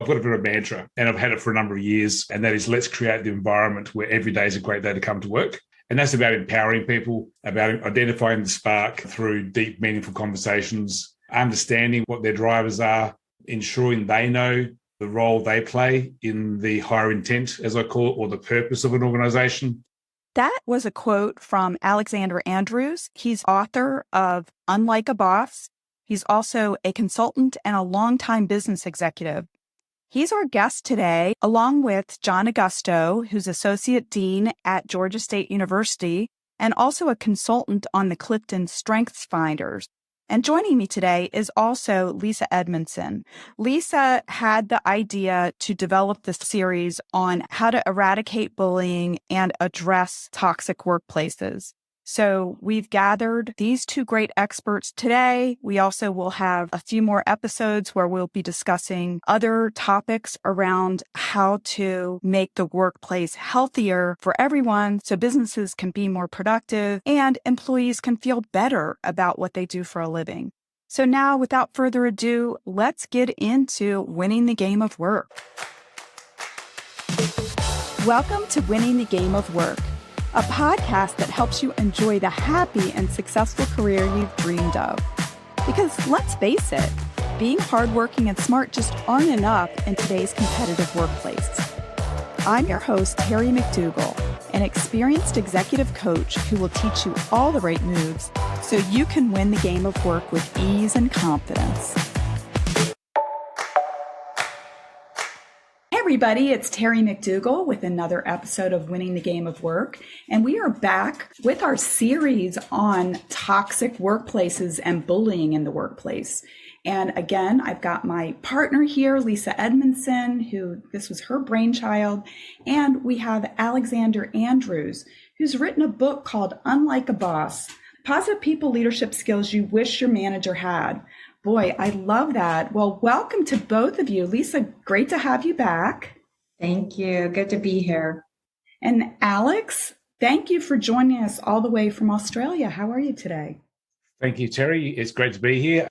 I've got a bit of a mantra, and I've had it for a number of years, and that is let's create the environment where every day is a great day to come to work. And that's about empowering people, about identifying the spark through deep, meaningful conversations, understanding what their drivers are, ensuring they know the role they play in the higher intent, as I call it, or the purpose of an organization. That was a quote from Alexander Andrews. He's author of Unlike a Boss. He's also a consultant and a longtime business executive. He's our guest today, along with John Augusto, who's Associate Dean at Georgia State University and also a consultant on the Clifton Strengths Finders. And joining me today is also Lisa Edmondson. Lisa had the idea to develop this series on how to eradicate bullying and address toxic workplaces. So we've gathered these two great experts today. We also will have a few more episodes where we'll be discussing other topics around how to make the workplace healthier for everyone so businesses can be more productive and employees can feel better about what they do for a living. So now, without further ado, let's get into winning the game of work. Welcome to Winning the Game of Work, a podcast that helps you enjoy the happy and successful career you've dreamed of. Because let's face it, being hardworking and smart just aren't enough in today's competitive workplace. I'm your host, Terry McDougall, an experienced executive coach who will teach you all the right moves so you can win the game of work with ease and confidence. Everybody, it's Terry McDougall with another episode of Winning the Game of Work, and we are back with our series on toxic workplaces and bullying in the workplace. And again, I've got my partner here, Lisa Edmondson, who this was her brainchild, and we have Alexander Andrews, who's written a book called Unlike a Boss, Positive People Leadership Skills You Wish Your Manager Had. Boy, I love that. Well, welcome to both of you. Lisa, great to have you back. Thank you. Good to be here. And Alex, thank you for joining us all the way from Australia. How are you today? Thank you, Terry. It's great to be here.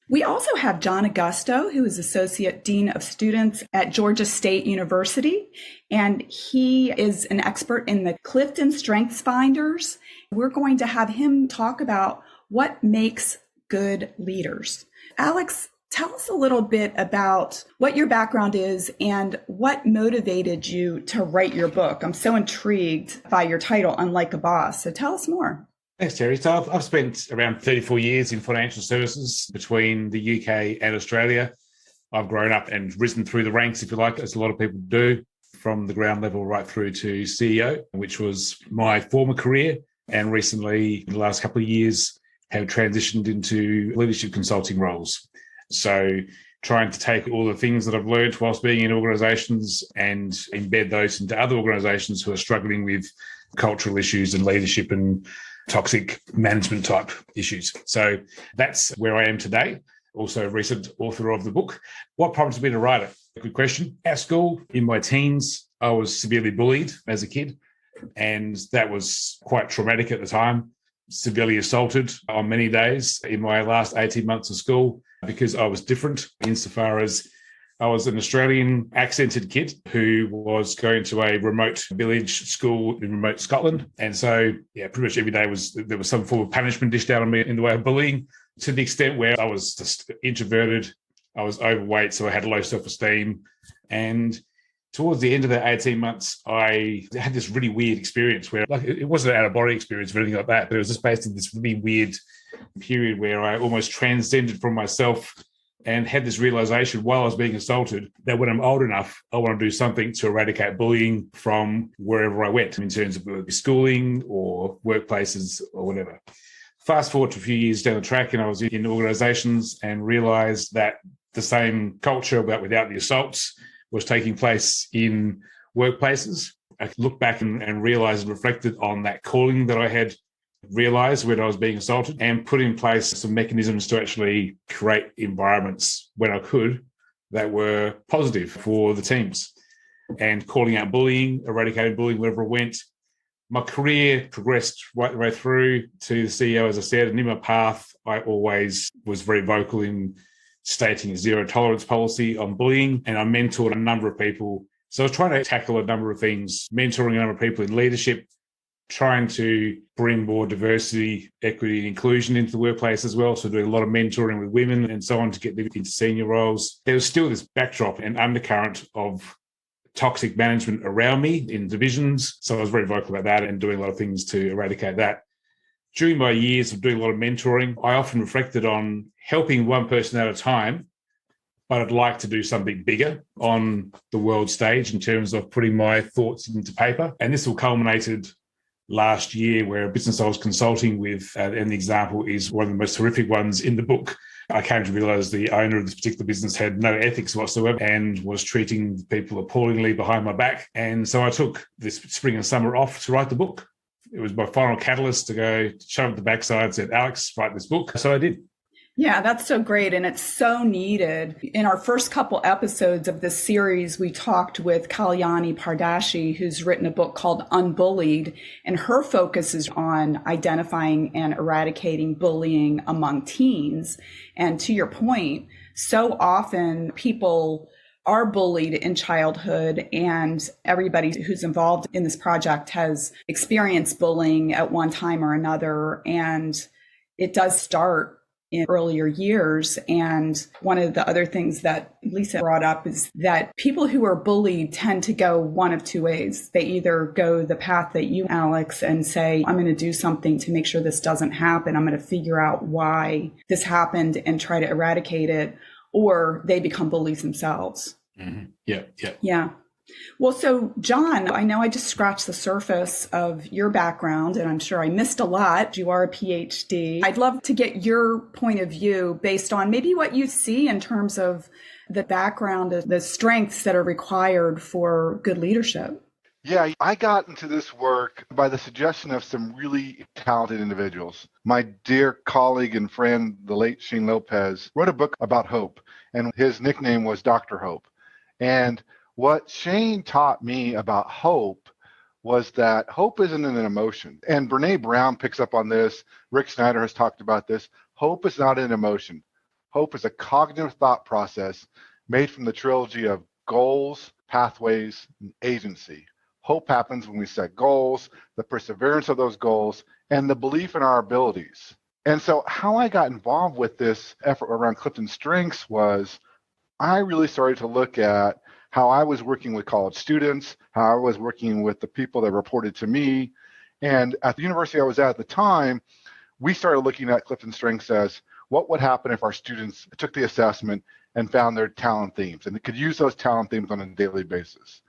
We also have John Augusto, who is Associate Dean of Students at Georgia State University, and he is an expert in the Clifton Strengths Finders. We're going to have him talk about what makes good leaders. Alex, tell us a little bit about what your background is and what motivated you to write your book. I'm so intrigued by your title, Unlike a Boss. So tell us more. Thanks, Terry. So I've spent around 34 years in financial services between the UK and Australia. I've grown up and risen through the ranks, if you like, as a lot of people do, from the ground level right through to CEO, which was my former career. And recently, in the last couple of years, have transitioned into leadership consulting roles. So trying to take all the things that I've learned whilst being in organizations and embed those into other organizations who are struggling with cultural issues and leadership and toxic management type issues. So that's where I am today. Also a recent author of the book. What prompted me to write it? Good question. At school, in my teens, I was severely bullied as a kid, and that was quite traumatic at the time. Severely assaulted on many days in my last 18 months of school because I was different insofar as I was an Australian accented kid who was going to a remote village school in remote Scotland. And so, pretty much every day there was some form of punishment dished out on me in the way of bullying, to the extent where I was just introverted, I was overweight, so I had low self-esteem. And towards the end of the 18 months, I had this really weird experience where, like, it wasn't an out-of-body experience or anything like that, but it was just based in this really weird period where I almost transcended from myself and had this realization while I was being assaulted that when I'm old enough, I want to do something to eradicate bullying from wherever I went in terms of schooling or workplaces or whatever. Fast forward to a few years down the track, and I was in organizations and realized that the same culture, but without the assaults, was taking place in workplaces. I looked back and realized and reflected on that calling that I had realized when I was being assaulted and put in place some mechanisms to actually create environments when I could that were positive for the teams, and calling out bullying, eradicating bullying wherever I went. My career progressed right the way through to the CEO, as I said, and in my path, I always was very vocal in stating a zero tolerance policy on bullying, and I mentored a number of people. So I was trying to tackle a number of things, mentoring a number of people in leadership, trying to bring more diversity, equity, and inclusion into the workplace as well. So doing a lot of mentoring with women and so on to get them into senior roles. There was still this backdrop and undercurrent of toxic management around me in divisions. So I was very vocal about that and doing a lot of things to eradicate that. During my years of doing a lot of mentoring, I often reflected on helping one person at a time, but I'd like to do something bigger on the world stage in terms of putting my thoughts into paper. And this all culminated last year where a business I was consulting with, and the example is one of the most horrific ones in the book. I came to realize the owner of this particular business had no ethics whatsoever and was treating people appallingly behind my back. And so I took this spring and summer off to write the book. It was my final catalyst to go shove up the backside and said, Alex, write this book. So I did. Yeah, that's so great. And it's so needed. In our first couple episodes of this series, we talked with Kalyani Pardashi, who's written a book called Unbullied, and her focus is on identifying and eradicating bullying among teens. And to your point, so often people are bullied in childhood, and everybody who's involved in this project has experienced bullying at one time or another. And it does start in earlier years. And one of the other things that Lisa brought up is that people who are bullied tend to go one of two ways. They either go the path that you, Alex, and say, I'm going to do something to make sure this doesn't happen. I'm going to figure out why this happened and try to eradicate it. Or they become bullies themselves. Mm-hmm. Yeah. Yeah. Well, so John, I know I just scratched the surface of your background, and I'm sure I missed a lot. You are a PhD. I'd love to get your point of view based on maybe what you see in terms of the background, the strengths that are required for good leadership. Yeah, I got into this work by the suggestion of some really talented individuals. My dear colleague and friend, the late Shane Lopez, wrote a book about hope, and his nickname was Dr. Hope. And what Shane taught me about hope was that hope isn't an emotion. And Brene Brown picks up on this. Rick Snyder has talked about this. Hope is not an emotion. Hope is a cognitive thought process made from the trilogy of goals, pathways, and agency. Hope happens when we set goals, the perseverance of those goals, and the belief in our abilities. And so how I got involved with this effort around Clifton Strengths was I really started to look at how I was working with college students, how I was working with the people that reported to me. And at the university I was at the time, we started looking at Clifton Strengths as what would happen if our students took the assessment and found their talent themes, and they could use those talent themes on a daily basis.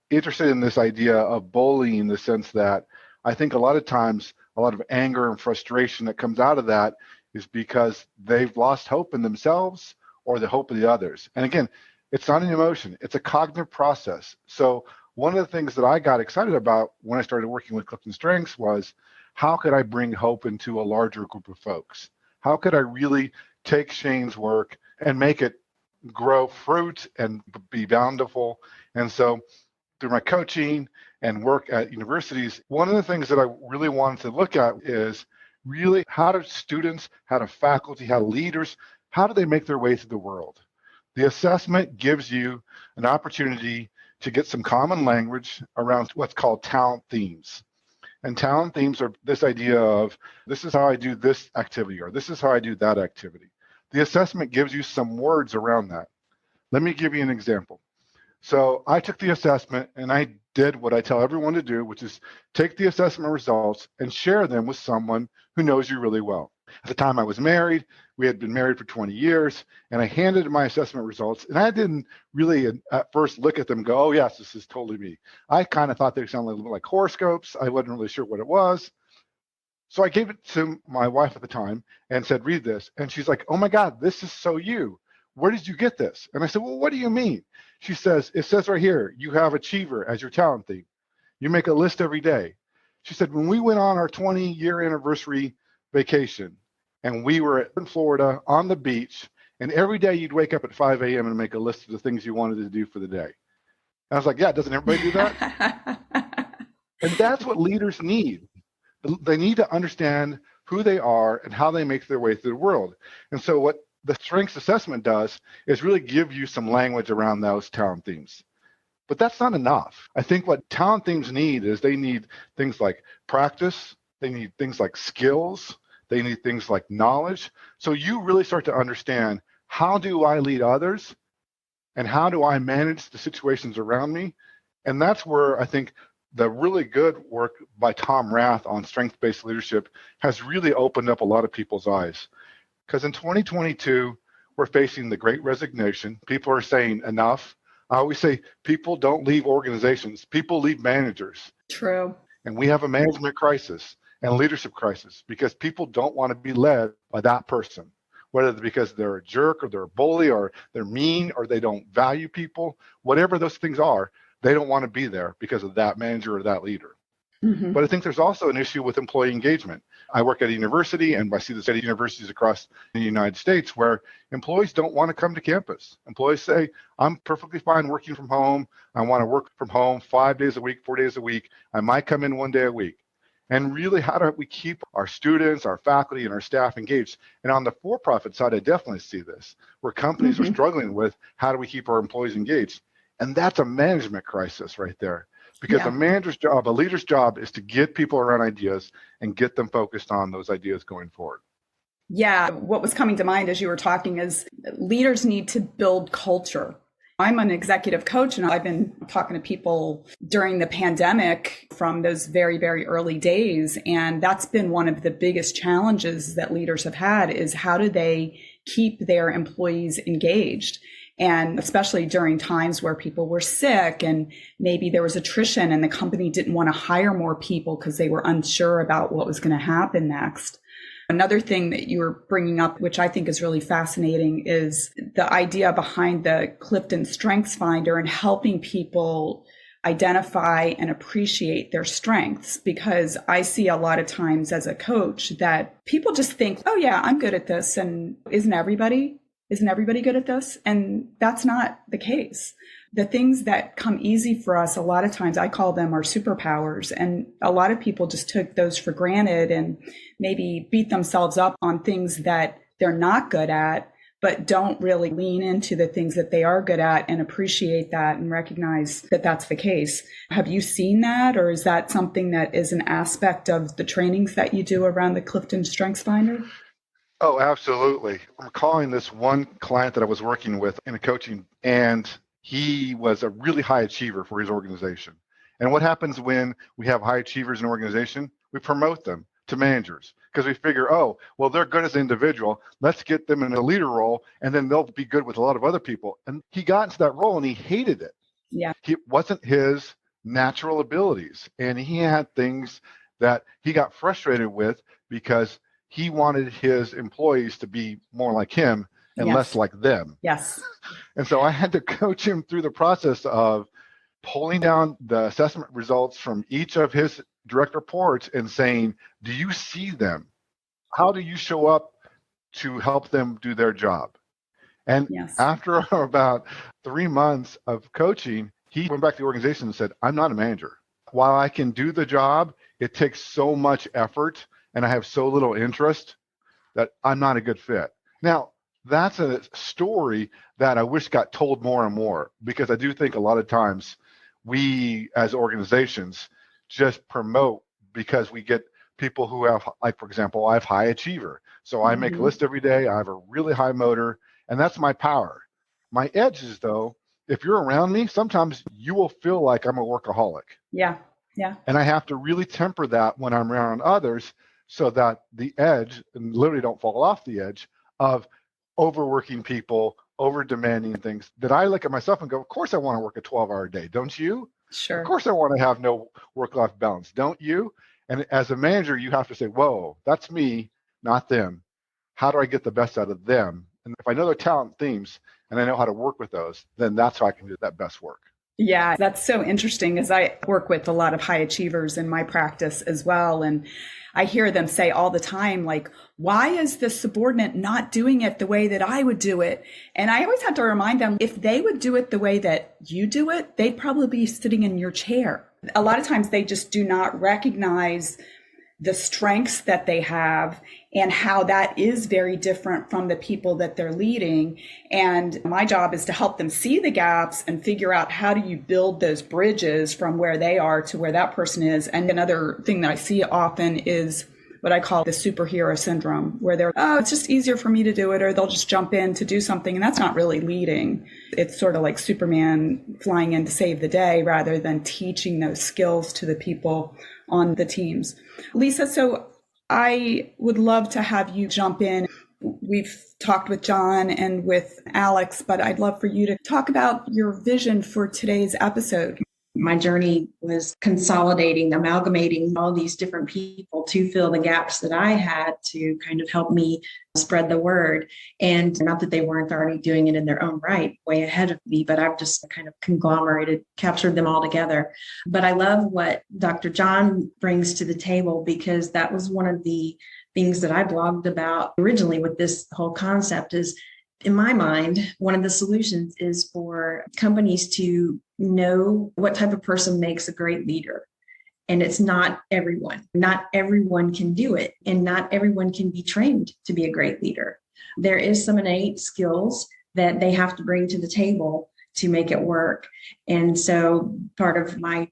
Interested in this idea of bullying in the sense that I think a lot of times, a lot of anger and frustration that comes out of that is because they've lost hope in themselves or the hope of the others. And again, it's not an emotion, it's a cognitive process. So one of the things that I got excited about when I started working with Clifton Strengths was how could I bring hope into a larger group of folks? How could I really take Shane's work and make it grow fruit and be bountiful? And so through my coaching and work at universities, one of the things that I really wanted to look at is really how do students, how do faculty, how do leaders, how do they make their way through the world? The assessment gives you an opportunity to get some common language around what's called talent themes. And talent themes are this idea of this is how I do this activity or this is how I do that activity. The assessment gives you some words around that. Let me give you an example. So I took the assessment and I did what I tell everyone to do, which is take the assessment results and share them with someone who knows you really well. At the time I was married, we had been married for 20 years, and I handed my assessment results, and I didn't really at first look at them and go, oh yes, this is totally me. I kind of thought they sounded a little bit like horoscopes. I wasn't really sure what it was. So I gave it to my wife at the time and said, read this. And she's like, oh my God, this is so you. Where did you get this? And I said, well, what do you mean? She says, it says right here, you have achiever as your talent theme. You make a list every day. She said, when we went on our 20-year anniversary vacation, and we were in Florida on the beach, and every day you'd wake up at 5 a.m. and make a list of the things you wanted to do for the day. And I was like, yeah, doesn't everybody do that? And that's what leaders need. They need to understand who they are and how they make their way through the world. And so what the strengths assessment does is really give you some language around those talent themes. But that's not enough. I think what talent themes need is they need things like practice, they need things like skills, they need things like knowledge. So you really start to understand, how do I lead others and how do I manage the situations around me? And that's where I think the really good work by Tom Rath on strength-based leadership has really opened up a lot of people's eyes. Because in 2022, we're facing the great resignation. People are saying enough. I always say people don't leave organizations, people leave managers. True. And we have a management crisis and leadership crisis because people don't want to be led by that person, whether it's because they're a jerk or they're a bully or they're mean or they don't value people, whatever those things are, they don't want to be there because of that manager or that leader. Mm-hmm. But I think there's also an issue with employee engagement. I work at a university, and I see this at universities across the United States where employees don't want to come to campus. Employees say, I'm perfectly fine working from home. I want to work from home 5 days a week, 4 days a week. I might come in 1 day a week. And really, how do we keep our students, our faculty, and our staff engaged? And on the for-profit side, I definitely see this, where companies are struggling with how do we keep our employees engaged? And that's a management crisis right there. Because a manager's job, a leader's job is to get people around ideas and get them focused on those ideas going forward. Yeah, what was coming to mind as you were talking is leaders need to build culture. I'm an executive coach, and I've been talking to people during the pandemic from those very, very early days. And that's been one of the biggest challenges that leaders have had is how do they keep their employees engaged? And especially during times where people were sick and maybe there was attrition and the company didn't want to hire more people because they were unsure about what was going to happen next. Another thing that you were bringing up, which I think is really fascinating, is the idea behind the Clifton Strengths Finder and helping people identify and appreciate their strengths. Because I see a lot of times as a coach that people just think, oh yeah, I'm good at this. And isn't everybody good at this? And that's not the case. The things that come easy for us, a lot of times I call them our superpowers. And a lot of people just took those for granted and maybe beat themselves up on things that they're not good at, but don't really lean into the things that they are good at and appreciate that and recognize that that's the case. Have you seen that? Or is that something that is an aspect of the trainings that you do around the Clifton Strengths Finder? Oh, absolutely. I'm recalling this one client that I was working with in a coaching, and he was a really high achiever for his organization. And what happens when we have high achievers in an organization? We promote them to managers because we figure, oh, well, they're good as an individual. Let's get them in a leader role, and then they'll be good with a lot of other people. And he got into that role and he hated it. Yeah. It wasn't his natural abilities. And he had things that he got frustrated with because he wanted his employees to be more like him and less like them. Yes. And so I had to coach him through the process of pulling down the assessment results from each of his direct reports and saying, do you see them? How do you show up to help them do their job? And after about 3 months of coaching, he went back to the organization and said, I'm not a manager. While I can do the job, it takes so much effort and I have so little interest that I'm not a good fit. Now, that's a story that I wish got told more and more, because I do think a lot of times we as organizations just promote because we get people who have, like, for example, I have high achiever. So I make a list every day. I have a really high motor, and that's my power. My edge is, though, if you're around me, sometimes you will feel like I'm a workaholic. Yeah. Yeah. And I have to really temper that when I'm around others so that the edge, and literally don't fall off the edge, of overworking people, over demanding things, that I look at myself and go, of course I want to work a 12-hour day. Don't you? Sure. Of course I want to have no work-life balance. Don't you? And as a manager, you have to say, whoa, that's me, not them. How do I get the best out of them? And if I know their talent themes and I know how to work with those, then that's how I can do that best work. Yeah, that's so interesting, as I work with a lot of high achievers in my practice as well. And I hear them say all the time, like, why is the subordinate not doing it the way that I would do it? And I always have to remind them, if they would do it the way that you do it, they'd probably be sitting in your chair. A lot of times they just do not recognize the strengths that they have and how that is very different from the people that they're leading. And my job is to help them see the gaps and figure out how do you build those bridges from where they are to where that person is. And another thing that I see often is what I call the superhero syndrome, where they're, oh, it's just easier for me to do it, or they'll just jump in to do something. And that's not really leading. It's sort of like Superman flying in to save the day rather than teaching those skills to the people on the teams. Lisa, so I would love to have you jump in. We've talked with John and with Alex, but I'd love for you to talk about your vision for today's episode. My journey was consolidating, amalgamating all these different people to fill the gaps that I had to kind of help me spread the word. And not that they weren't already doing it in their own right, way ahead of me, but I've just kind of conglomerated, captured them all together. But I love what Dr. John brings to the table, because that was one of the things that I blogged about originally with this whole concept is, in my mind, one of the solutions is for companies to know what type of person makes a great leader. And it's not everyone. Not everyone can do it. And not everyone can be trained to be a great leader. There is some innate skills that they have to bring to the table to make it work. And so part of my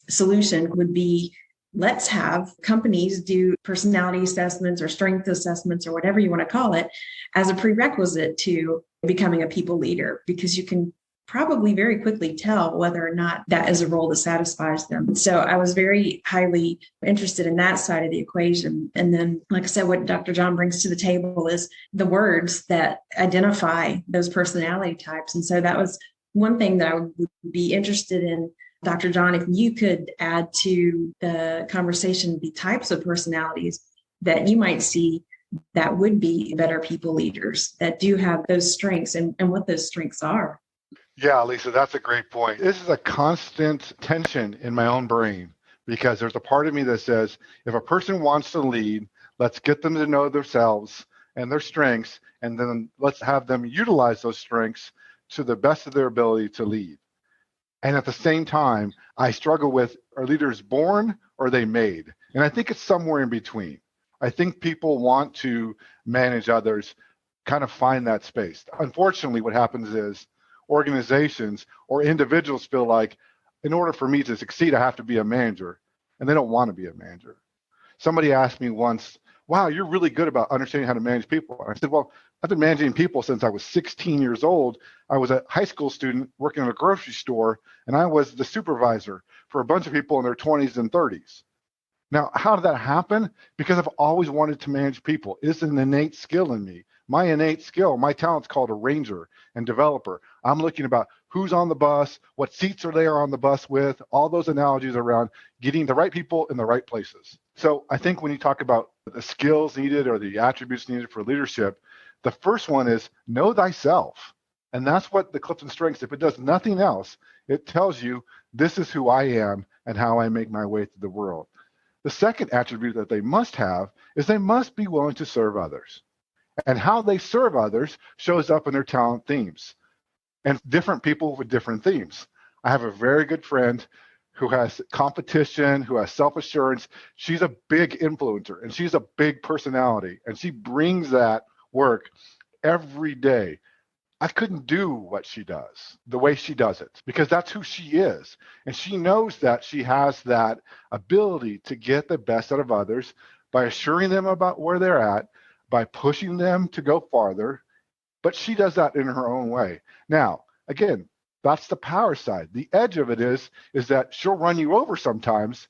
solution would be, let's have companies do personality assessments or strength assessments or whatever you want to call it as a prerequisite to becoming a people leader, because you can probably very quickly tell whether or not that is a role that satisfies them. So I was very highly interested in that side of the equation. And then, like I said, what Dr. John brings to the table is the words that identify those personality types. And so that was one thing that I would be interested in, Dr. John, if you could add to the conversation the types of personalities that you might see that would be better people leaders, that do have those strengths, and what those strengths are. Yeah, Lisa, that's a great point. This is a constant tension in my own brain, because there's a part of me that says, if a person wants to lead, let's get them to know themselves and their strengths, and then let's have them utilize those strengths to the best of their ability to lead. And at the same time, I struggle with, are leaders born or are they made? And I think it's somewhere in between. I think people want to manage others, kind of find that space. Unfortunately, what happens is organizations or individuals feel like, in order for me to succeed, I have to be a manager. And they don't want to be a manager. Somebody asked me once, wow, you're really good about understanding how to manage people. And I said, well, I've been managing people since I was 16 years old. I was a high school student working at a grocery store, and I was the supervisor for a bunch of people in their 20s and 30s. Now, how did that happen? Because I've always wanted to manage people. It's an innate skill in me. My innate skill, my talent's called a ranger and developer. I'm looking about who's on the bus, what seats are they on the bus with, all those analogies around getting the right people in the right places. So I think when you talk about the skills needed or the attributes needed for leadership, the first one is know thyself. And that's what the Clifton Strengths, if it does nothing else, it tells you this is who I am and how I make my way through the world. The second attribute that they must have is they must be willing to serve others. And how they serve others shows up in their talent themes. And different people with different themes. I have a very good friend who has competition, who has self-assurance. She's a big influencer and she's a big personality. And she brings that work every day. I couldn't do what she does the way she does it, because that's who she is. And she knows that she has that ability to get the best out of others by assuring them about where they're at, by pushing them to go farther. But she does that in her own way. Now, again, that's the power side. The edge of it is that she'll run you over sometimes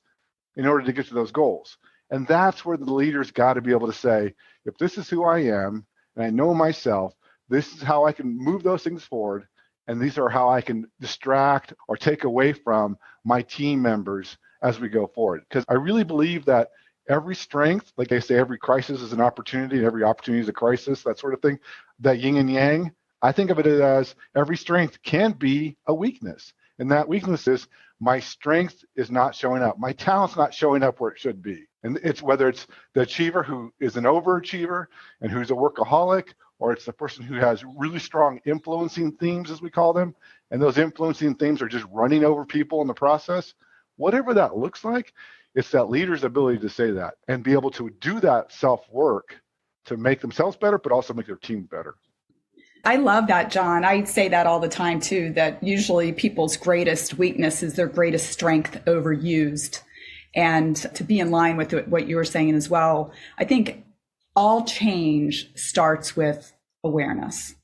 in order to get to those goals. And that's where the leader's got to be able to say, if this is who I am, and I know myself, this is how I can move those things forward, and these are how I can distract or take away from my team members as we go forward. Because I really believe that every strength, like they say, every crisis is an opportunity, and every opportunity is a crisis, that sort of thing, that yin and yang, I think of it as every strength can be a weakness. And that weakness is my strength is not showing up. My talent's not showing up where it should be. And it's whether it's the achiever who is an overachiever and who's a workaholic, or it's the person who has really strong influencing themes, as we call them, and those influencing themes are just running over people in the process. Whatever that looks like, It's that leader's ability to say that and be able to do that self-work to make themselves better, but also make their team better. I love that, John. I say that all the time too, that usually people's greatest weakness is their greatest strength overused. And to be in line with what you were saying as well, I think all change starts with awareness.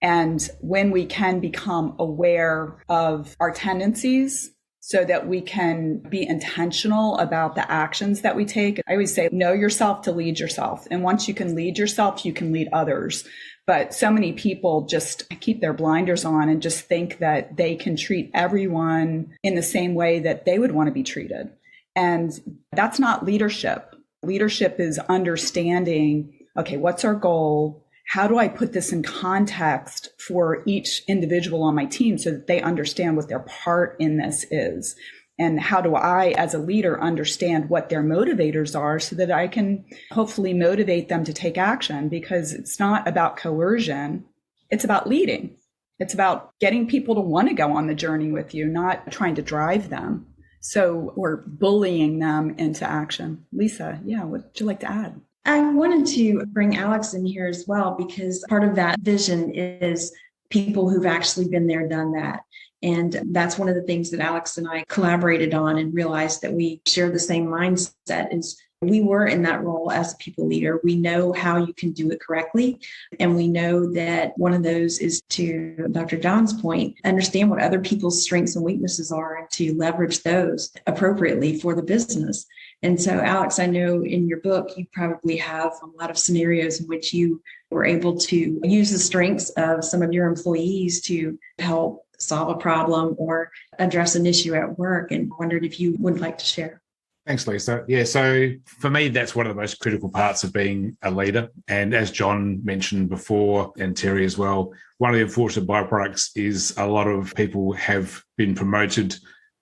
And when we can become aware of our tendencies so that we can be intentional about the actions that we take. I always say, know yourself to lead yourself. And once you can lead yourself, you can lead others. But so many people just keep their blinders on and just think that they can treat everyone in the same way that they would want to be treated. And that's not leadership. Leadership is understanding, okay, what's our goal? How do I put this in context for each individual on my team so that they understand what their part in this is? And how do I, as a leader, understand what their motivators are so that I can hopefully motivate them to take action? Because it's not about coercion. It's about leading. It's about getting people to want to go on the journey with you, not trying to drive them. So we're bullying them into action. Lisa, yeah, what would you like to add? I wanted to bring Alex in here as well, because part of that vision is people who've actually been there, done that. And that's one of the things that Alex and I collaborated on and realized that we share the same mindset is we were in that role as a people leader. We know how you can do it correctly. And we know that one of those is, to Dr. John's point, understand what other people's strengths and weaknesses are and to leverage those appropriately for the business. And so, Alex, I know in your book, you probably have a lot of scenarios in which you were able to use the strengths of some of your employees to help solve a problem or address an issue at work, and wondered if you would like to share. Thanks, Lisa. Yeah, so for me, that's one of the most critical parts of being a leader. And as John mentioned before, and Terry as well, one of the unfortunate byproducts is a lot of people have been promoted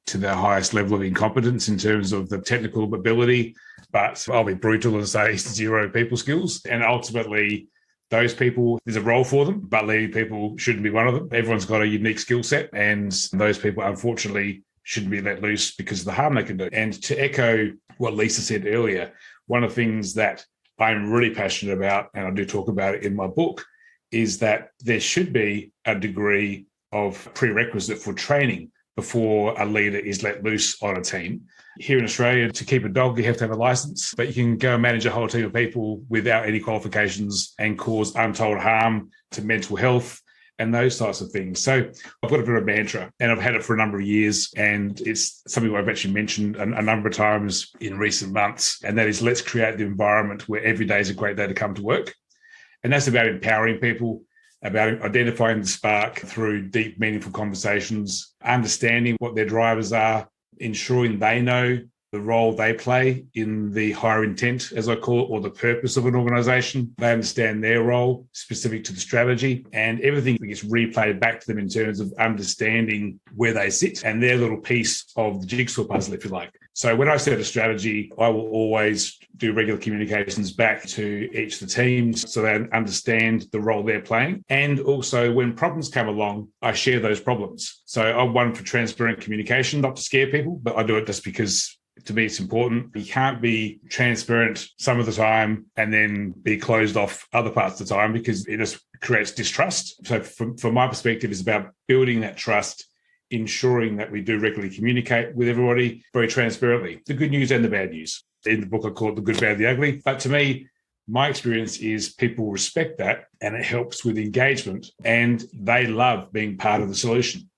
to the highest level of incompetence in terms of the technical ability, but I'll be brutal and say zero people skills. And ultimately, those people, there's a role for them, but leading people shouldn't be one of them. Everyone's got a unique skill set, and those people, unfortunately, shouldn't be let loose because of the harm they can do. And to echo what Lisa said earlier, one of the things that I'm really passionate about, and I do talk about it in my book, is that there should be a degree of prerequisite for training before a leader is let loose on a team. Here in Australia, to keep a dog, you have to have a license, but you can go and manage a whole team of people without any qualifications and cause untold harm to mental health and those types of things. So I've got a bit of a mantra, and I've had it for a number of years, and it's something I've actually mentioned a number of times in recent months, and that is, let's create the environment where every day is a great day to come to work. And that's about empowering people, about identifying the spark through deep, meaningful conversations, understanding what their drivers are, ensuring they know the role they play in the higher intent, as I call it, or the purpose of an organization. They understand their role specific to the strategy, and everything gets replayed back to them in terms of understanding where they sit and their little piece of the jigsaw puzzle, if you like. So when I set a strategy, I will always do regular communications back to each of the teams so they understand the role they're playing. And also when problems come along, I share those problems. So I'm one for transparent communication, not to scare people, but I do it just because to me, it's important. You can't be transparent some of the time and then be closed off other parts of the time, because it just creates distrust. So from my perspective, it's about building that trust, ensuring that we do regularly communicate with everybody very transparently, the good news and the bad news. In the book, I call it the good, bad, the ugly. But to me, my experience is people respect that, and it helps with engagement, and they love being part of the solution.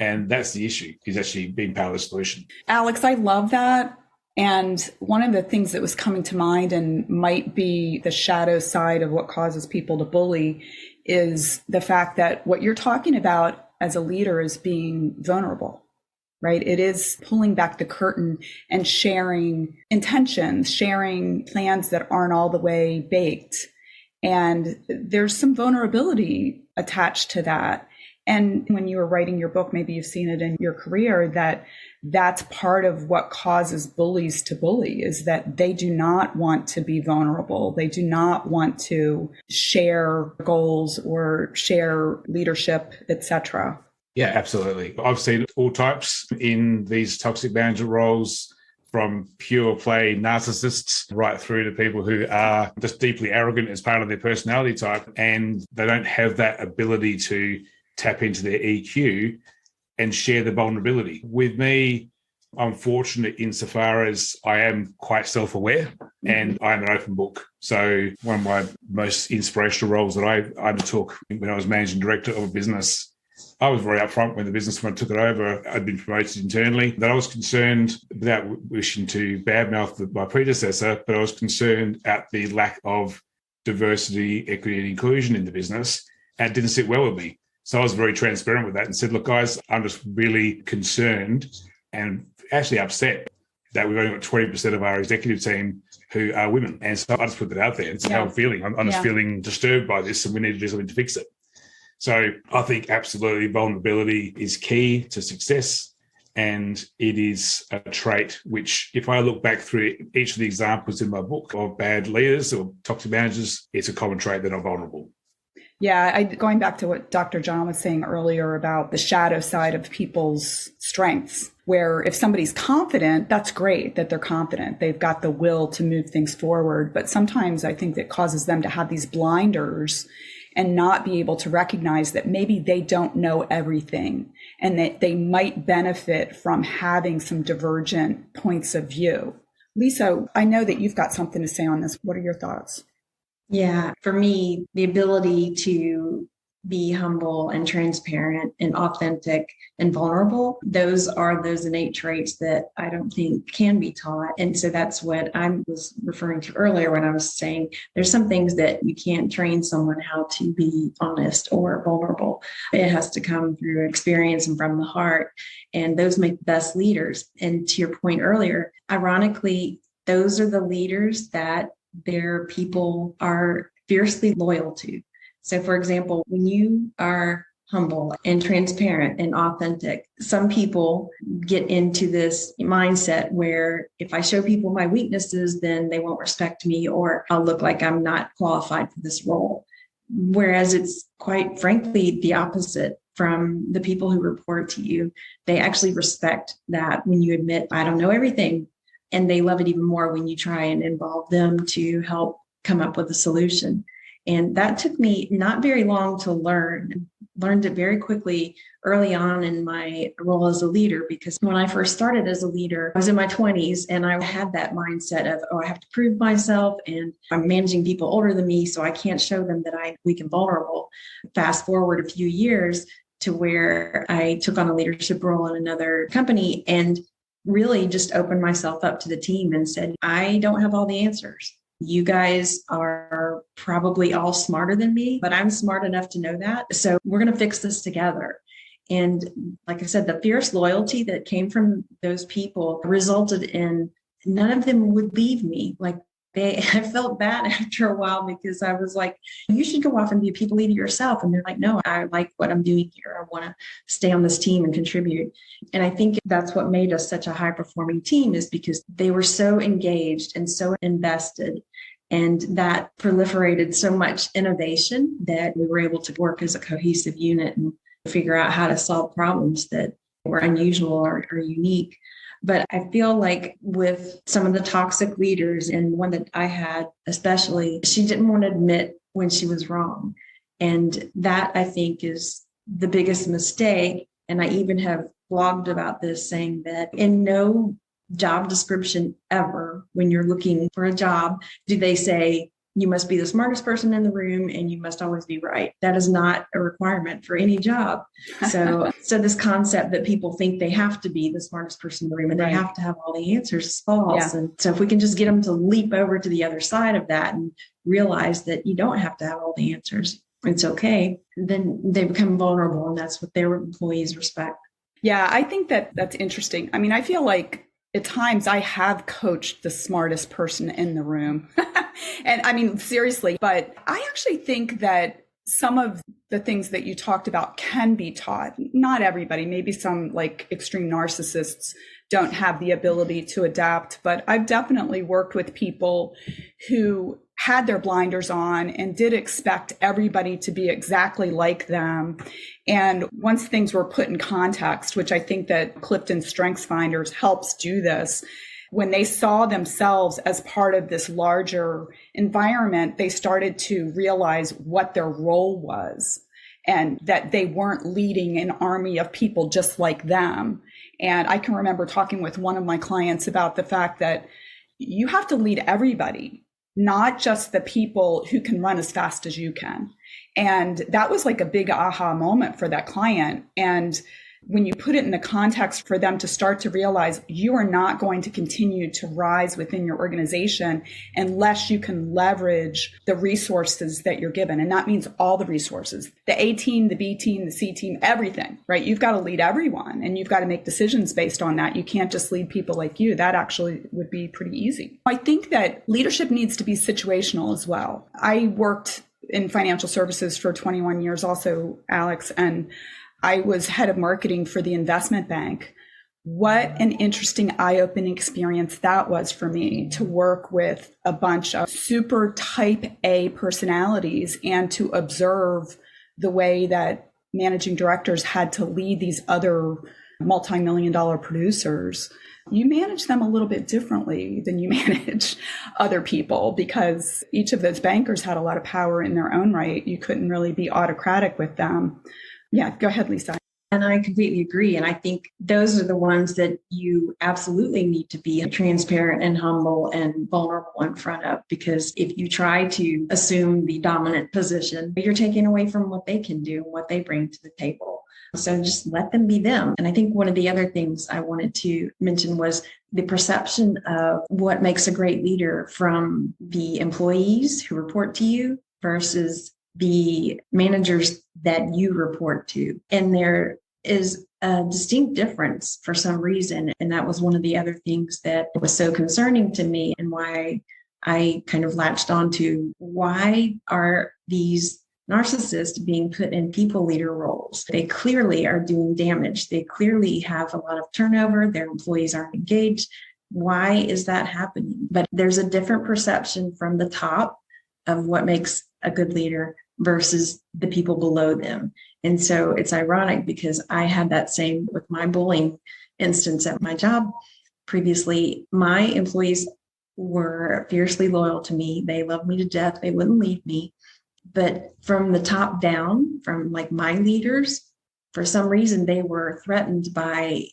And that's the issue, is actually being part of the solution. Alex, I love that. And one of the things that was coming to mind, and might be the shadow side of what causes people to bully, is the fact that what you're talking about as a leader is being vulnerable, right? It is pulling back the curtain and sharing intentions, sharing plans that aren't all the way baked. And there's some vulnerability attached to that. And when you were writing your book, maybe you've seen it in your career, that's part of what causes bullies to bully, is that they do not want to be vulnerable. They do not want to share goals or share leadership, etc. Yeah, absolutely. I've seen all types in these toxic management roles, from pure play narcissists right through to people who are just deeply arrogant as part of their personality type, and they don't have that ability to tap into their EQ and share the vulnerability. With me, I'm fortunate insofar as I am quite self-aware and I'm an open book. So one of my most inspirational roles that I undertook when I was managing director of a business, I was very upfront when the business, when I took it over, I'd been promoted internally, that I was concerned, without wishing to badmouth my predecessor, but I was concerned at the lack of diversity, equity, and inclusion in the business, and it didn't sit well with me. So I was very transparent with that and said, look, guys, I'm just really concerned and actually upset that we've only got 20% of our executive team who are women. And so I just put that out there. It's how I'm feeling. I'm just feeling disturbed by this, and we need to do something to fix it. So I think absolutely vulnerability is key to success. And it is a trait which, if I look back through each of the examples in my book of bad leaders or toxic managers, it's a common trait that are vulnerable. Yeah, going back to what Dr. John was saying earlier about the shadow side of people's strengths, where if somebody's confident, that's great that they're confident. They've got the will to move things forward. But sometimes I think that causes them to have these blinders and not be able to recognize that maybe they don't know everything and that they might benefit from having some divergent points of view. Lisa, I know that you've got something to say on this. What are your thoughts? Yeah, for me, the ability to be humble and transparent and authentic and vulnerable, those are those innate traits that I don't think can be taught. And so that's what I was referring to earlier when I was saying there's some things that you can't train someone how to be honest or vulnerable. It has to come through experience and from the heart. And those make the best leaders. And to your point earlier, ironically, those are the leaders that their people are fiercely loyal to. So, for example, when you are humble and transparent and authentic, some people get into this mindset where if I show people my weaknesses, then they won't respect me or I'll look like I'm not qualified for this role. Whereas it's quite frankly the opposite from the people who report to you. They actually respect that when you admit, I don't know everything. And they love it even more when you try and involve them to help come up with a solution. And that took me not very long to learn. Learned it very quickly early on in my role as a leader, because when I first started as a leader, I was in my 20s and I had that mindset of, I have to prove myself and I'm managing people older than me, so I can't show them that I'm weak and vulnerable. Fast forward a few years to where I took on a leadership role in another company and really just opened myself up to the team and said, I don't have all the answers. You guys are probably all smarter than me, but I'm smart enough to know that. So we're going to fix this together. And like I said, the fierce loyalty that came from those people resulted in none of them would leave me. I felt bad after a while because I was like, you should go off and be a people leader yourself. And they're like, no, I like what I'm doing here. I want to stay on this team and contribute. And I think that's what made us such a high performing team, is because they were so engaged and so invested. And that proliferated so much innovation that we were able to work as a cohesive unit and figure out how to solve problems that were unusual or unique. But I feel like with some of the toxic leaders, and one that I had especially, she didn't want to admit when she was wrong. And that, I think, is the biggest mistake. And I even have blogged about this, saying that in no job description ever, when you're looking for a job, do they say, you must be the smartest person in the room and you must always be right. That is not a requirement for any job. So this concept that people think they have to be the smartest person in the room and they have to have all the answers is false. Yeah. And so if we can just get them to leap over to the other side of that and realize that you don't have to have all the answers, it's okay, then they become vulnerable, and that's what their employees respect. Yeah, I think that's interesting. I mean, I feel like at times I have coached the smartest person in the room. And I mean, seriously, but I actually think that some of the things that you talked about can be taught. Not everybody, maybe some like extreme narcissists don't have the ability to adapt, but I've definitely worked with people who had their blinders on and did expect everybody to be exactly like them. And once things were put in context, which I think that Clifton Strengths Finders helps do this, when they saw themselves as part of this larger environment, they started to realize what their role was and that they weren't leading an army of people just like them. And I can remember talking with one of my clients about the fact that you have to lead everybody, not just the people who can run as fast as you can. And that was like a big aha moment for that client. And when you put it in the context for them to start to realize you are not going to continue to rise within your organization unless you can leverage the resources that you're given. And that means all the resources, the A team, the B team, the C team, everything, right? You've got to lead everyone and you've got to make decisions based on that. You can't just lead people like you. That actually would be pretty easy. I think that leadership needs to be situational as well. I worked in financial services for 21 years also, Alex, and I was head of marketing for the investment bank. What an interesting eye-opening experience that was for me to work with a bunch of super type A personalities and to observe the way that managing directors had to lead these other multi-million-dollar producers. You manage them a little bit differently than you manage other people because each of those bankers had a lot of power in their own right. You couldn't really be autocratic with them. Yeah, go ahead, Lisa. And I completely agree. And I think those are the ones that you absolutely need to be transparent and humble and vulnerable in front of, because if you try to assume the dominant position, you're taking away from what they can do, what they bring to the table. So just let them be them. And I think one of the other things I wanted to mention was the perception of what makes a great leader from the employees who report to you versus the managers that you report to. And there is a distinct difference for some reason. And that was one of the other things that was so concerning to me and why I kind of latched onto why are these narcissists being put in people leader roles? They clearly are doing damage. They clearly have a lot of turnover. Their employees aren't engaged. Why is that happening? But there's a different perception from the top of what makes a good leader versus the people below them. And so it's ironic because I had that same with my bullying instance at my job. Previously, my employees were fiercely loyal to me. They loved me to death. They wouldn't leave me. But from the top down, from like my leaders, for some reason, they were threatened by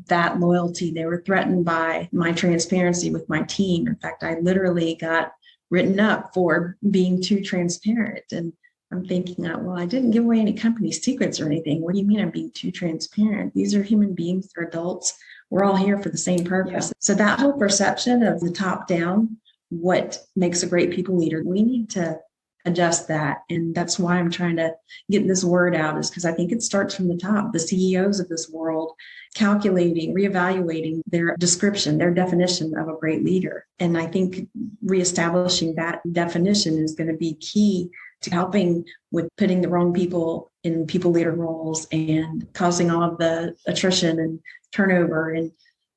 that loyalty. They were threatened by my transparency with my team. In fact, I literally got written up for being too transparent. And I'm thinking, well, I didn't give away any company secrets or anything. What do you mean I'm being too transparent? These are human beings, they're adults. We're all here for the same purpose. Yeah. So that whole perception of the top down, what makes a great people leader, we need to adjust that. And that's why I'm trying to get this word out, is because I think it starts from the top. The CEOs of this world calculating, reevaluating their description, their definition of a great leader. And I think reestablishing that definition is going to be key to helping with putting the wrong people in people leader roles and causing all of the attrition and turnover. And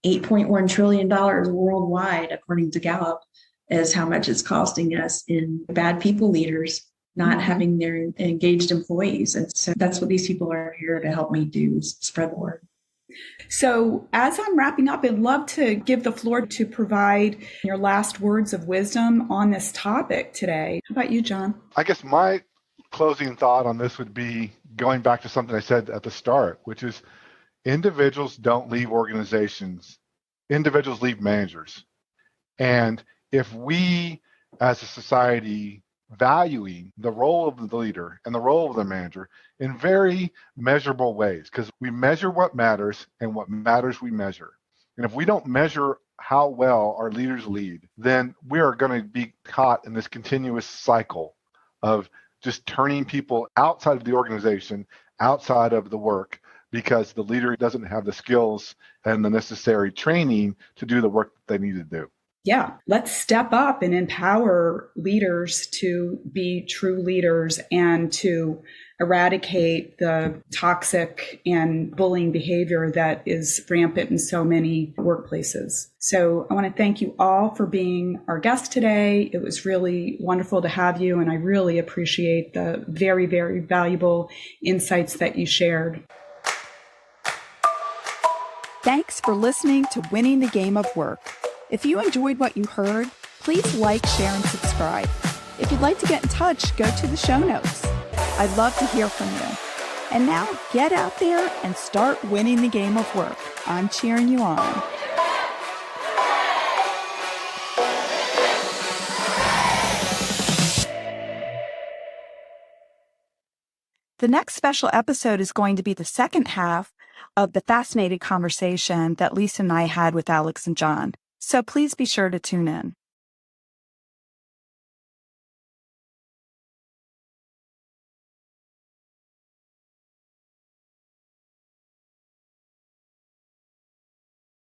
$8.1 trillion worldwide, according to Gallup, is how much it's costing us in bad people leaders not having their engaged employees. And so that's what these people are here to help me do, is spread the word. So as I'm wrapping up, I'd love to give the floor to provide your last words of wisdom on this topic today. How about you, John? I guess my closing thought on this would be going back to something I said at the start, which is individuals don't leave organizations. Individuals leave managers. And if we as a society valuing the role of the leader and the role of the manager in very measurable ways, because we measure what matters and what matters we measure. And if we don't measure how well our leaders lead, then we are going to be caught in this continuous cycle of just turning people outside of the organization, outside of the work, because the leader doesn't have the skills and the necessary training to do the work that they need to do. Yeah, let's step up and empower leaders to be true leaders and to eradicate the toxic and bullying behavior that is rampant in so many workplaces. So I want to thank you all for being our guest today. It was really wonderful to have you, and I really appreciate the very, very valuable insights that you shared. Thanks for listening to Winning the Game of Work. If you enjoyed what you heard, please like, share, and subscribe. If you'd like to get in touch, go to the show notes. I'd love to hear from you. And now get out there and start winning the game of work. I'm cheering you on. The next special episode is going to be the second half of the fascinating conversation that Lisa and I had with Alex and John. So please be sure to tune in.